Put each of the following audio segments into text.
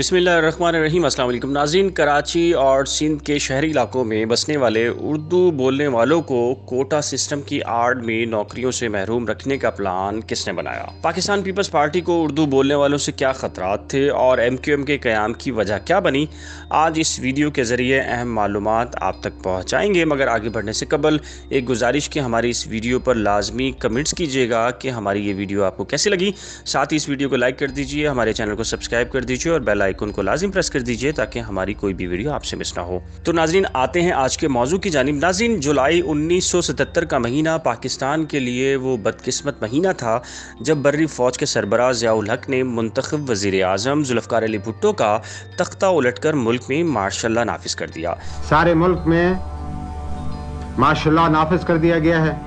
बिस्मिल्लाहिर्रहमानिर्रहीम। अस्सलाम वालेकुम नाज़रीन। कराची और सिंध के शहरी इलाकों में बसने वाले उर्दू बोलने वालों को कोटा सिस्टम की आड़ में नौकरियों से महरूम रखने का प्लान किसने बनाया? पाकिस्तान पीपल्स पार्टी को उर्दू बोलने वालों से क्या खतरात थे और MQM के क़याम की वजह क्या बनी? आज इस वीडियो के ज़रिए अहम मालूमात आप तक पहुँचाएँगे, मगर आगे बढ़ने से कबल एक गुजारिश कि हमारी इस वीडियो पर लाजमी कमेंट्स कीजिएगा कि हमारी ये वीडियो आपको कैसी लगी। साथ ही इस वीडियो को लाइक कर दीजिए, हमारे चैनल को सब्सक्राइब कर दीजिए और बेल आइकन को लाजिम प्रेस कर दीजिए ताकि हमारी कोई भी वीडियो आपसे मिस ना हो। तो नाज़रीन, आते हैं आज के मौजू की जानिब। नाज़रीन, जुलाई 1977 का महीना पाकिस्तान के लिए वो बदकिस्मत महीना था जब बर्री फ़ौज के सरबराह ज़िया-उल हक ने मुंतखब वज़ीर आज़म ज़ुल्फ़िकार अली भुट्टो का तख्ता उलटकर मुल्क में मार्शल लॉ नाफिज कर दिया। सारे मुल्क में मार्शल लॉ नाफिज कर दिया गया है,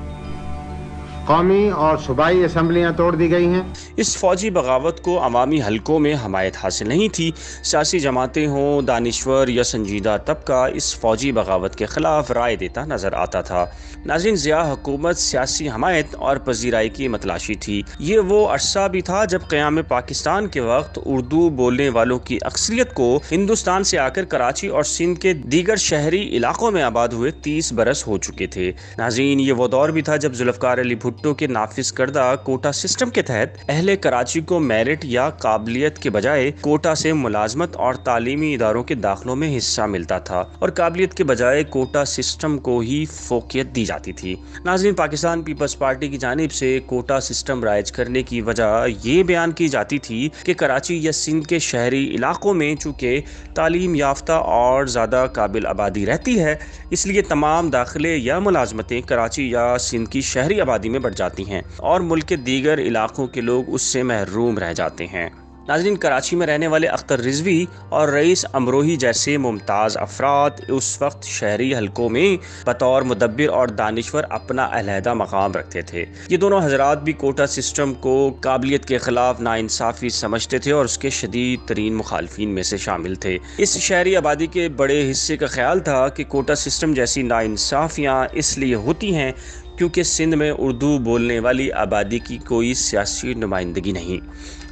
कौमी और सूबाई असम्बलियाँ तोड़ दी गई हैं। इस फौजी बगावत को अवामी हलकों में हमायत हासिल नहीं थी। सियासी जमातें हों, दानिश्वर या संजीदा तबका इस फौजी बगावत के ख़िलाफ़ राय देता नज़र आता था। नाज़रीन, ज़िया हुकूमत सियासी हमायत और पजीराई की मतलाशी थी। ये वो अरसा भी था जब क़याम पाकिस्तान के वक्त उर्दू बोलने वालों की अक्सरियत को हिंदुस्तान से आकर कराची और सिंध के दीगर शहरी इलाकों में आबाद हुए 30 बरस हो चुके थे। नाज़रीन, ये वो दौर भी था जब ज़ुल्फ़िकार अली भुट्टो के नाफिज करदा कोटा सिस्टम के तहत अहले कराची को मेरिट या काबिलियत के बजाय कोटा से मुलाजमत और तालीमी इदारों के दाखिलों में हिस्सा मिलता था और काबिलियत के बजाय कोटा सिस्टम को ही फोकियत दी जाती थी। नाज़रीन, पाकिस्तान पीपल्स पार्टी की जानिब से कोटा सिस्टम राइज करने की वजह ये बयान की जाती थी कि कराची या सिंध के शहरी इलाकों में चूँकि तालीम याफ्ता और ज़्यादा काबिल आबादी रहती है, इसलिए तमाम दाखिले या मुलाजमतें कराची या सिंध की शहरी आबादी में बढ़ जाती हैं और मुल्क के दीगर इलाकों के लोग उससे महरूम रह जाते हैं। नाज़रीन, कराची में रहने वाले अख्तर रिजवी और रईस अमरोही जैसे मुमताज़ अफराद उस वक्त शहरी हलकों में बतौर मुदब्बिर और दानिश्वर अपना अलहदा मकाम रखते थे। ये दोनों हजरात भी कोटा सिस्टम को काबिलियत के खिलाफ नाइंसाफ़ी समझते थे और उसके शदीद तरीन मुखालफिन में से शामिल थे। इस शहरी आबादी के बड़े हिस्से का ख्याल था कि कोटा सिस्टम जैसी नाइंसाफ़ियाँ इसलिए होती हैं क्योंकि सिंध में उर्दू बोलने वाली आबादी की कोई सियासी नुमाइंदगी नहीं।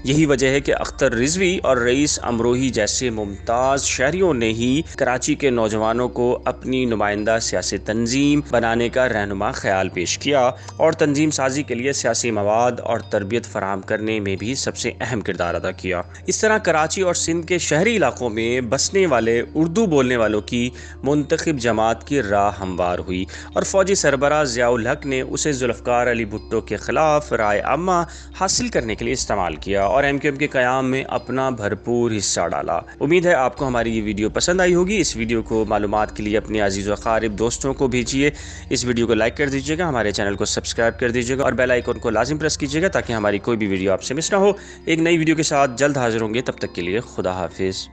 यही वजह है कि अख्तर रिजवी और रईस अमरोही जैसे मुमताज़ शहरियों ने ही कराची के नौजवानों को अपनी नुमाइंदा सियासी तंजीम बनाने का रहनुमा ख्याल पेश किया और तंजीम साजी के लिए सियासी मवाद और तरबियत फराहम करने में भी सबसे अहम किरदार अदा किया। इस तरह कराची और सिंध के शहरी इलाकों में बसने वाले उर्दू बोलने वालों की मुंतखब जमात की राह हमवार हुई और फौजी सरबराह ज़िया-उल हक ने उसे ज़ुल्फ़िकार अली भुट्टो के खिलाफ राय आमा हासिल करने के लिए इस्तेमाल किया और MQM के क़याम में अपना भरपूर हिस्सा डाला। उम्मीद है आपको हमारी ये वीडियो पसंद आई होगी। इस वीडियो को मालूमात के लिए अपने अजीज़ व क़ारिब दोस्तों को भेजिए। इस वीडियो को लाइक कर दीजिएगा, हमारे चैनल को सब्सक्राइब कर दीजिएगा और बेल आइकन को लाजिम प्रेस कीजिएगा ताकि हमारी कोई भी वीडियो आपसे मिस ना हो। एक नई वीडियो के साथ जल्द हाजिर होंगे, तब तक के लिए खुदा हाफिज़।